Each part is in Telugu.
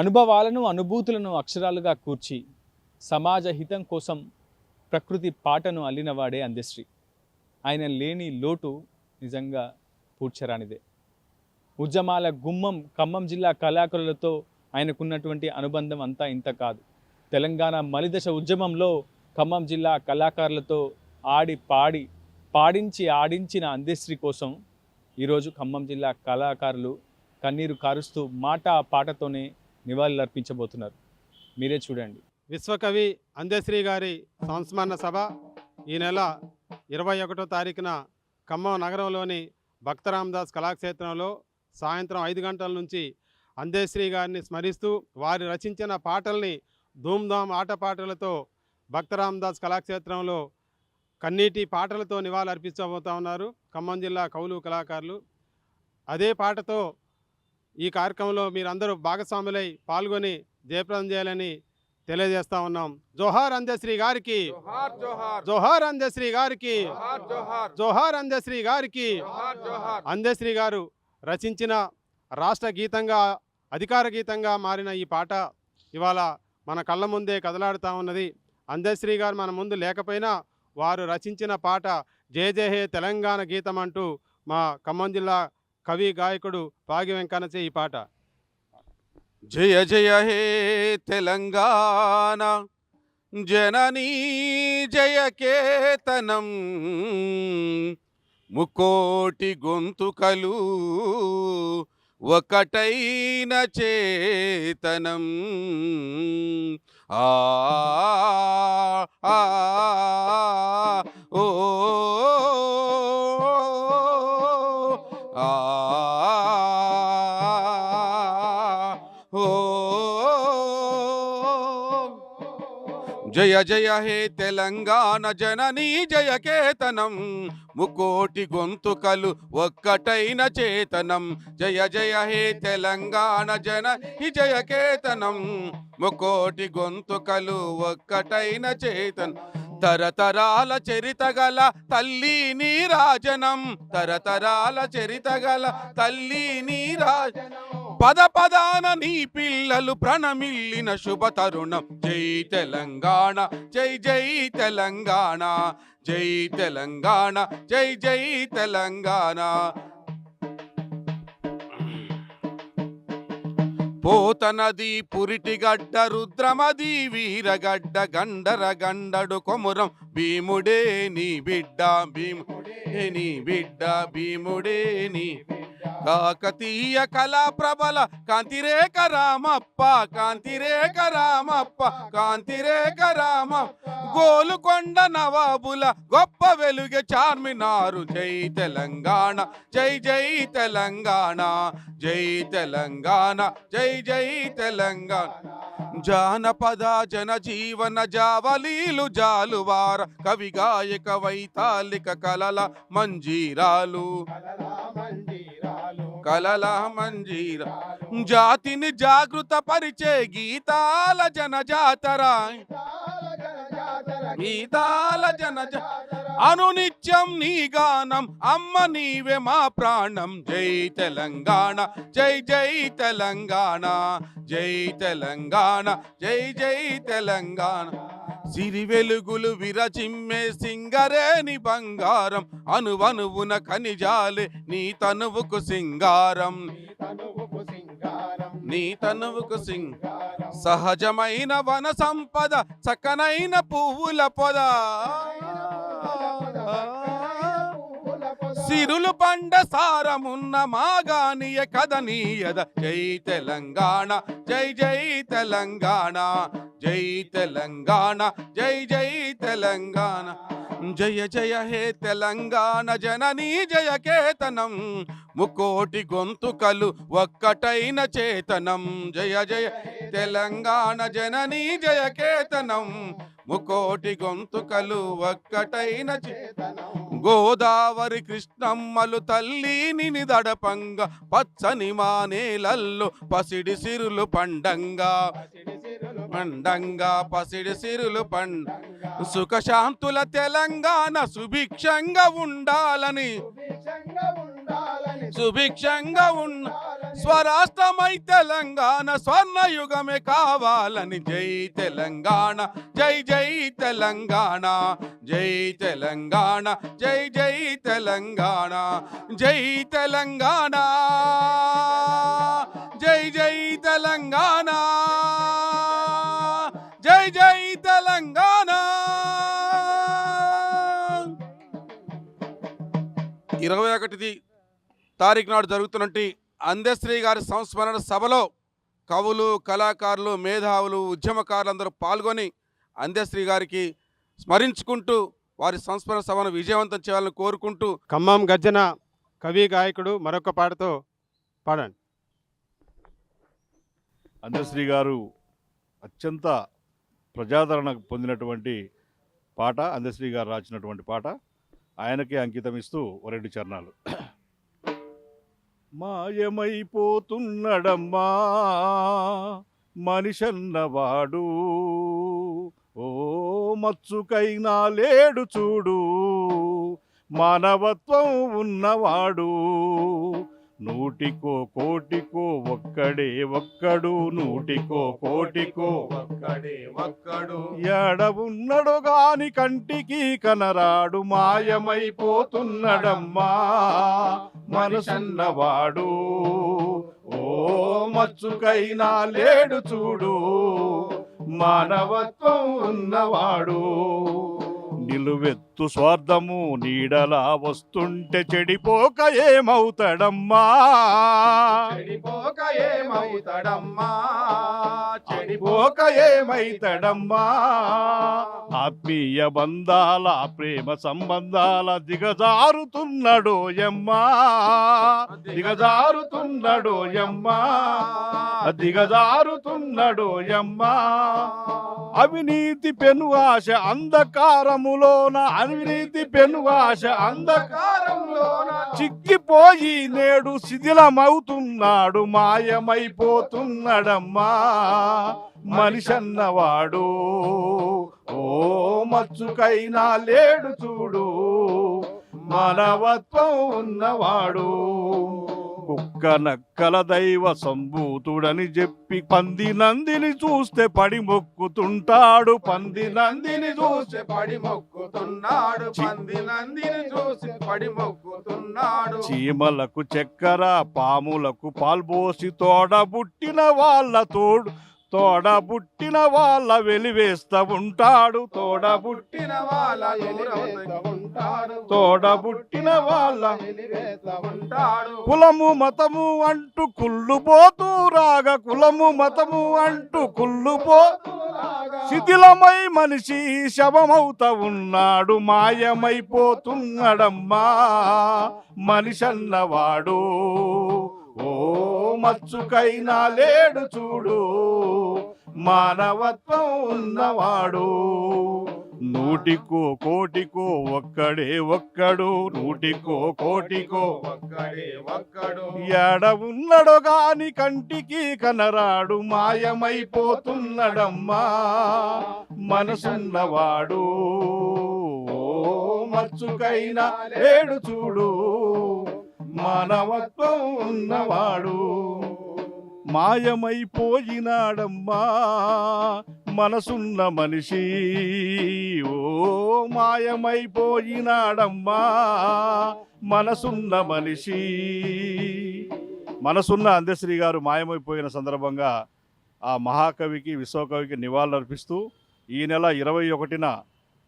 అనుభవాలను అనుభూతులను అక్షరాలుగా కూర్చి సమాజ హితం కోసం ప్రకృతి పాటను అల్లినవాడే అందశ్రీ. ఆయన లేని లోటు నిజంగా పూడ్చరానిదే. ఉద్యమాల గుమ్మం ఖమ్మం జిల్లా కళాకారులతో ఆయనకున్నటువంటి అనుబంధం అంతా ఇంత కాదు. తెలంగాణ మలిదశ ఉద్యమంలో ఖమ్మం జిల్లా కళాకారులతో పాడించి ఆడించిన అందశ్రీ కోసం ఈరోజు ఖమ్మం జిల్లా కళాకారులు కన్నీరు కారుస్తూ పాటతోనే నివాళులర్పించబోతున్నారు. మీరే చూడండి. విశ్వకవి అందశ్రీ గారి సంస్మరణ సభ ఈ నెల 21వ తారీఖున ఖమ్మం నగరంలోని భక్తరామదాస్ కళాక్షేత్రంలో సాయంత్రం 5 గంటల నుంచి అందశ్రీ గారిని స్మరిస్తూ వారు రచించిన పాటల్ని ధూమ్ధామ్ ఆటపాటలతో భక్తరామదాస్ కళాక్షేత్రంలో కన్నీటి పాటలతో నివాళులర్పించబోతా ఉన్నారు ఖమ్మం జిల్లా కవులు కళాకారులు. అదే పాటతో ఈ కార్యక్రమంలో మీరందరూ భాగస్వాములై పాల్గొని జయప్రదం చేయాలని తెలియజేస్తా ఉన్నాం. జోహార్ అందశ్రీ గారికి, జోహార్ అందశ్రీ గారికి, జోహార్ అందశ్రీ గారికి. అందశ్రీ గారు రచించిన రాష్ట్ర గీతంగా అధికార గీతంగా మారిన ఈ పాట ఇవాళ మన కళ్ళ ముందే కదలాడుతూ ఉన్నది. అందశ్రీ గారు మన ముందు లేకపోయినా వారు రచించిన పాట జయ జయ హే తెలంగాణ గీతం అంటూ మా ఖమ్మం జిల్లా కవి గాయకుడు పాగి వెంకన్నచే ఈ పాట. జయ జయ హే తెలంగాణ జననీ జయ కేతనం ముకోటి గొంతుకలు ఒకటైన చేతనం. ఆ ఓ జయ జయ హే తెలంగాణ జననీ జయ కేతనం ముకోటి గొంతుకలు ఒక్కటైన చేతనం. జయ జయ హే తెలంగాణ జననీ జయ కేతనం ముకోటి గొంతుకలు ఒక్కటైన చేతనం. తరతరాల చరితగల తల్లి నీరాజనం, తరతరాల చరితగల తల్లి నీరాజనం. పద పదాన నీ పిల్లలు ప్రణమిల్లిన శుభ తరుణం. జై తెలంగాణ జై జై తెలంగాణ, జై తెలంగాణ జై జై తెలంగాణ. పోతనది పురిటిగడ్డ రుద్రమది వీరగడ్డ గండర గండడు కొమురం భీముడే నీ బిడ్డ, భీముడే నీ బిడ్డ, భీముడే నీ కాకతీయ కళా ప్రబల కాంతిరేక రామప్ప, కాంతిరేక రామప్ప, కాంతిరేక రామప్ప. గోలుకొండ నవాబుల గొప్ప వెలుగె చార్మినారు. జై తెలంగాణ జై జై తెలంగాణ, జై తెలంగాణ జై జై తెలంగాణ. జానపద జనజీవన జావలీలు జాలువార కవి గాయక వైతాళిక కలల మంజీరాలు, కలల మంజీర. జాతిని జాగృత పరిచే గీతాల జనజాతర, గీతాల జనజాతర. అనునిత్యం నీ గానం అమ్మ నీవే మా ప్రాణం. జై తెలంగాణ జై జై తెలంగాణ, జై తెలంగాణ జై జై తెలంగాణ. సిరి వెలుగులు విరచిమ్మే సింగరేని బంగారం, అనువనువున ఖనిజాలే నీ తనువుకు సింగారం, నీ తనువుకు సింగారం. సహజమైన వన సంపద చక్కనైన పువ్వుల పొద, సిరులు పండ సారమున్న మాగానియ కదనీయద. జై తెలంగాణ జై జై తెలంగాణ, జై తెలంగాణ జై జై తెలంగాణ. జయ జయ హే తెలంగాణ జననీ జయ కేతనం ముకోటి గొంతుకలు ఒక్కటైన చేతనం. జయ జయ తెలంగాణ జననీ జయ కేతనం ముకోటి గొంతుకలు ఒక్కటైన చేతనం. గోదావరి కృష్ణమ్మలు తల్లిని నిదడపంగ పచ్చని మానేలల్లో పసిడి సిరులు పండంగా, పండంగా పసిడి సిరులు పండ. సుఖశాంతుల తెలంగాణ సుభిక్షంగా ఉండాలని, సుభిక్షంగా ఉన్న స్వరాష్ట్రమై తెలంగాణ స్వర్ణయుగమే కావాలని జై తెలంగాణ జై జై తెలంగాణ జై తెలంగాణ జై జై తెలంగాణ జై తెలంగాణ జై జై తెలంగాణ జై జై తెలంగాణ. 21 తారీఖు నాడు జరుగుతున్నటువంటి అందశ్రీ గారి సంస్మరణ సభలో కవులు, కళాకారులు, మేధావులు, ఉద్యమకారులు అందరూ పాల్గొని అందశ్రీ గారికి స్మరించుకుంటూ వారి సంస్మరణ సభను విజయవంతం చేయాలని కోరుకుంటూ ఖమ్మం గర్జన కవి గాయకుడు మరొక పాటతో పాడండి. అందశ్రీ గారు అత్యంత ప్రజాదరణ పొందినటువంటి పాట, అందశ్రీ గారు రాసినటువంటి పాట, ఆయనకే అంకితం ఇస్తూ ఓ 2 చరణాలు. మాయమైపోతున్నడమ్మా మనిషన్నవాడు, ఓ మచ్చుకైనా లేడు చూడు మానవత్వం ఉన్నవాడు, నూటికో కోటికో ఒక్కడే ఒక్కడు, నూటికో కోటికో ఒక్కడే ఒక్కడు, ఎడ ఉన్నడు గాని కంటికి కనరాడు, మాయమైపోతున్నడమ్మా మనసన్నవాడు, ఓ మచ్చుకైనా లేడు చూడు మానవత్వం ఉన్నవాడు, నిలువెత్తు స్వార్థము నీడలా వస్తుంటే చెడిపోక ఏమవుతాడమ్మా, చెడిపోక ఏమవుతాడమ్మా, చెడిపోక ఏమైతాడమ్మా, ఆత్మీయ బంధాల ప్రేమ సంబంధాల దిగజారుతున్నాడోయమ్మా, దిగజారుతున్నాడోయమ్మా, దిగజారుతున్నాడోయమ్మా, అవినీతి పెను ఆశ అంధకారములోన, అవినీతి పెను ఆశ అంధకారములోన చిక్కిపోయి నేడు శిథిలమవుతున్నాడు, మాయమైపోతున్నాడమ్మా మనిషన్నవాడు, ఓ మచ్చుకైనా లేడు చూడు మానవత్వం ఉన్నవాడు, కుక్క నక్కల దైవ సంభూతుడని చెప్పి పంది నందిని చూస్తే పడి మొక్కుతుంటాడు, పంది నందిని చూస్తే పడి మొక్కుతున్నాడు, పంది నందిని చూసి పడి మొక్కుతున్నాడు, చీమలకు చక్కెర పాములకు పాల్పోసి తోడబుట్టిన వాళ్ళ తోడబుట్టిన వాళ్ళ వెలివేస్తా ఉంటాడు, తోడబుట్టిన వాళ్ళ ఉంటాడు, తోడబుట్టిన వాళ్ళ ఉంటాడు, కులము మతము అంటూ కుళ్ళుపోతూ రాగా, కులము మతము అంటూ కుళ్ళుపోతూ శిథిలమై మనిషి శవమవుతా ఉన్నాడు, మాయమైపోతున్నాడమ్మా మనిషన్నవాడు, ఓ మచ్చుకైనా లేడు చూడు మానవత్వం ఉన్నవాడు, నూటికో కోటికో ఒక్కడే ఒక్కడు, నూటికో కోటికో ఒక్కడే ఒక్కడు, ఎడ ఉన్నడు గాని కంటికి కనరాడు, మాయమైపోతున్నడమ్మా మనసున్నవాడు, ఓ మచ్చుకైనా లేడు చూడు మానవత్వం ఉన్నవాడు, మాయమైపోయినాడమ్మా మనసున్న మనిషి, ఓ మాయమైపోయినాడమ్మా మనసున్న మనిషి. మనసున్న అందశ్రీ గారు మాయమైపోయిన సందర్భంగా ఆ మహాకవికి, విశ్వకవికి నివాళులర్పిస్తూ ఈ నెల 21న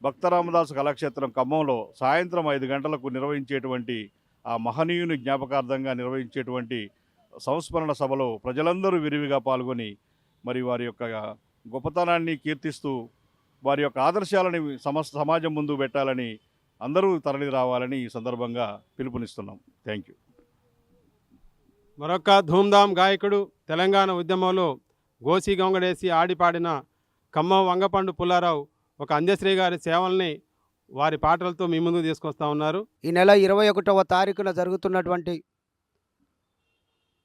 భక్తరామదాసు కళాక్షేత్రం ఖమ్మంలో సాయంత్రం 5 గంటలకు నిర్వహించేటువంటి ఆ మహనీయుని జ్ఞాపకార్థంగా నిర్వహించేటువంటి సంస్మరణ సభలో ప్రజలందరూ విరివిగా పాల్గొని మరి వారి యొక్క గొప్పతనాన్ని కీర్తిస్తూ వారి యొక్క ఆదర్శాలని సమాజం ముందు పెట్టాలని అందరూ తరలి రావాలని ఈ సందర్భంగా పిలుపునిస్తున్నాం. Thank you. మరొక ధూమ్ధామ్ గాయకుడు, తెలంగాణ ఉద్యమంలో గోసి గొంగడేసి ఆడిపాడిన ఖమ్మం వంగపండు పుల్లారావు ఒక అందశ్రీ గారి సేవల్ని వారి పాటలతో మీ ముందుకు తీసుకొస్తా ఉన్నారు. ఈ నెల 21వ తారీఖున జరుగుతున్నటువంటి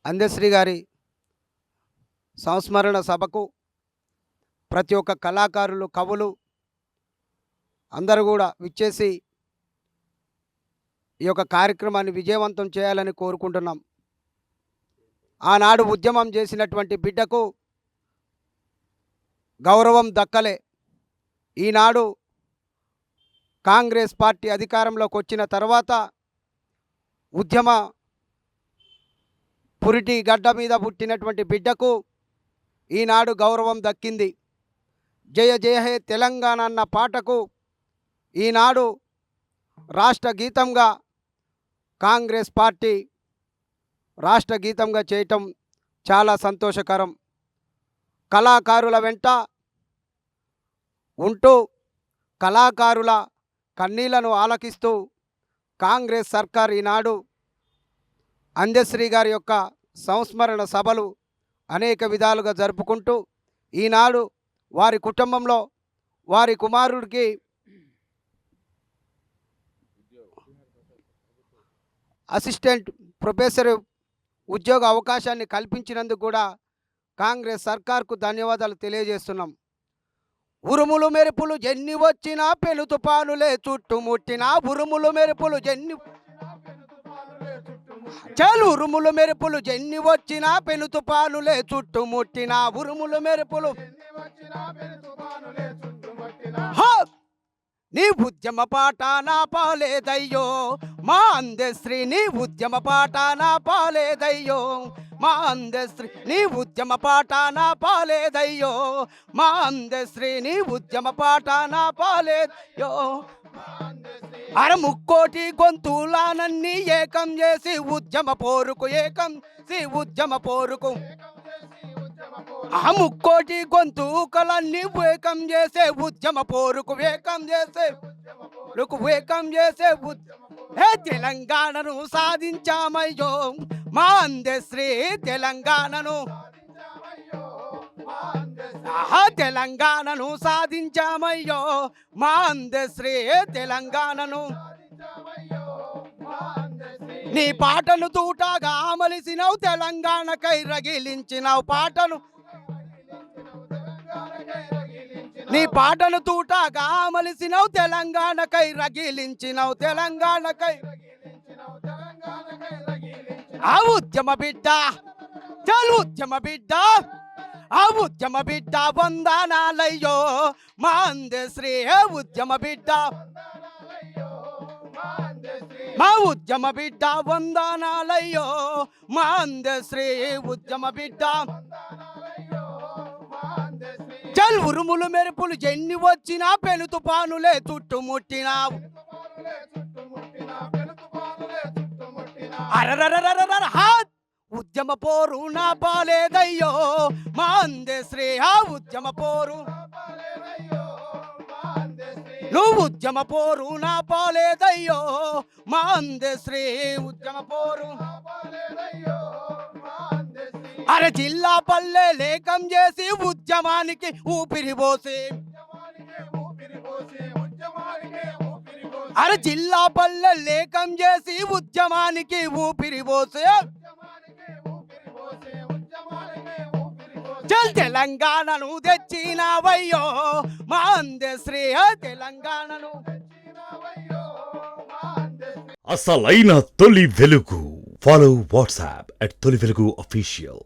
అందశ్రీ గారి సంస్మరణ సభకు ప్రతి ఒక్క కళాకారులు, కవులు అందరూ కూడా విచ్చేసి ఈ యొక్క కార్యక్రమాన్ని విజయవంతం చేయాలని కోరుకుంటున్నాం. ఆనాడు ఉద్యమం చేసినటువంటి బిడ్డకు గౌరవం దక్కలే. ఈనాడు కాంగ్రెస్ పార్టీ అధికారంలోకి వచ్చిన తర్వాత ఉద్యమ పురిటి గడ్డ మీద పుట్టినటువంటి బిడ్డకు ఈనాడు గౌరవం దక్కింది. జయ జయ హే తెలంగాణ అన్న పాటకు ఈనాడు రాష్ట్ర గీతంగా కాంగ్రెస్ పార్టీ రాష్ట్ర గీతంగా చేయటం చాలా సంతోషకరం. కళాకారుల వెంట ఉంటూ కళాకారుల కన్నీళ్లను ఆలకిస్తూ కాంగ్రెస్ సర్కార్ ఈనాడు అందశ్రీ గారి యొక్క సంస్మరణ సభలు అనేక విధాలుగా జరుపుకుంటూ ఈనాడు వారి కుటుంబంలో వారి కుమారుడికి అసిస్టెంట్ ప్రొఫెసర్ ఉద్యోగ అవకాశాన్ని కల్పించినందుకు కూడా కాంగ్రెస్ సర్కార్కు ధన్యవాదాలు తెలియజేస్తున్నాం. ఉరుములు మెరుపులు ఎన్ని వచ్చినా పెను తుఫానులే చుట్టుముట్టినా ఉరుములు మెరుపులు ఉరుములు మెరుపులు ఎన్ని వచ్చినా పెను తుఫానులే చుట్టుముట్టినా ఉరుములు మెరుపులు నీ ఉద్యమ పాట నా పాలేదయ్యో మా అందశ్రీ నీ ఉద్యమ పాట నా పాలేదయ్యో మా అందశ్రీ నీ ఉద్యమ పాట నా పాలేదయ్యో మా అందశ్రీ నీ ఉద్యమ పాట నా పాలేదయ్యో. అర ముక్కోటి గొంతులానన్నీ ఏకం చేసి ఉద్యమ పోరుకు ఉద్యమ పోరుకు ఆ ముక్కోటి గొంతుకలన్నీ ఏకం చేసే ఉద్యమ పోరుకు ఏకం చేసే హే తెలంగాణను సాధించామయ్యో మా అందశ్రీ తెలంగాణను తెలంగాణను సాధించామయ్యో మా అందశ్రీ తెలంగాణను. నీ పాటను తూటాగా అమలిసినావు తెలంగాణకై రగిలించినావు పాటను నీ పాటను తూటాగా అమలిసినావు తెలంగాణకై రగిలించినావు తెలంగాణకై ఆ ఉద్యమ బిడ్డ ఉద్యమ బిడ్డ ఆ ఉద్యమ బిడ్డ వందనాలయ్యో మా అందశ్రీ ఉద్యమ బిడ్డ మా ఉద్యమ బిడ్డ వందనాలయ్యో మా అందశ్రీ ఉద్యమ బిడ్డ. ఉరుములు మెరుపులు ఎన్ని వచ్చినా పెను తుఫానులే చుట్టుముట్టినావు అరరరరరర ఉద్యమ పోరు నా పాలేదయ్యో మా అందశ్రీ ఆ ఉద్యమ పోరు నువ్వు ఉద్యమ పోరు నా పాలేదయ్యో మా అందశ్రీ ఉద్యమ పోరు. అరే జిల్లా పల్లె లేకం చేసి ఉద్యమానికి ఊపిరి పోసి అరే జిల్లా పల్లె లేకం చేసి ఉద్యమానికి ఊపిరి పోసి తెలంగాణను తెచ్చినావయ్యో మా అందశ్రీ తెలంగాణను. అసలైన తొలి వెలుగు. ఫాలో వాట్సాప్ @తొలి వెలుగు official.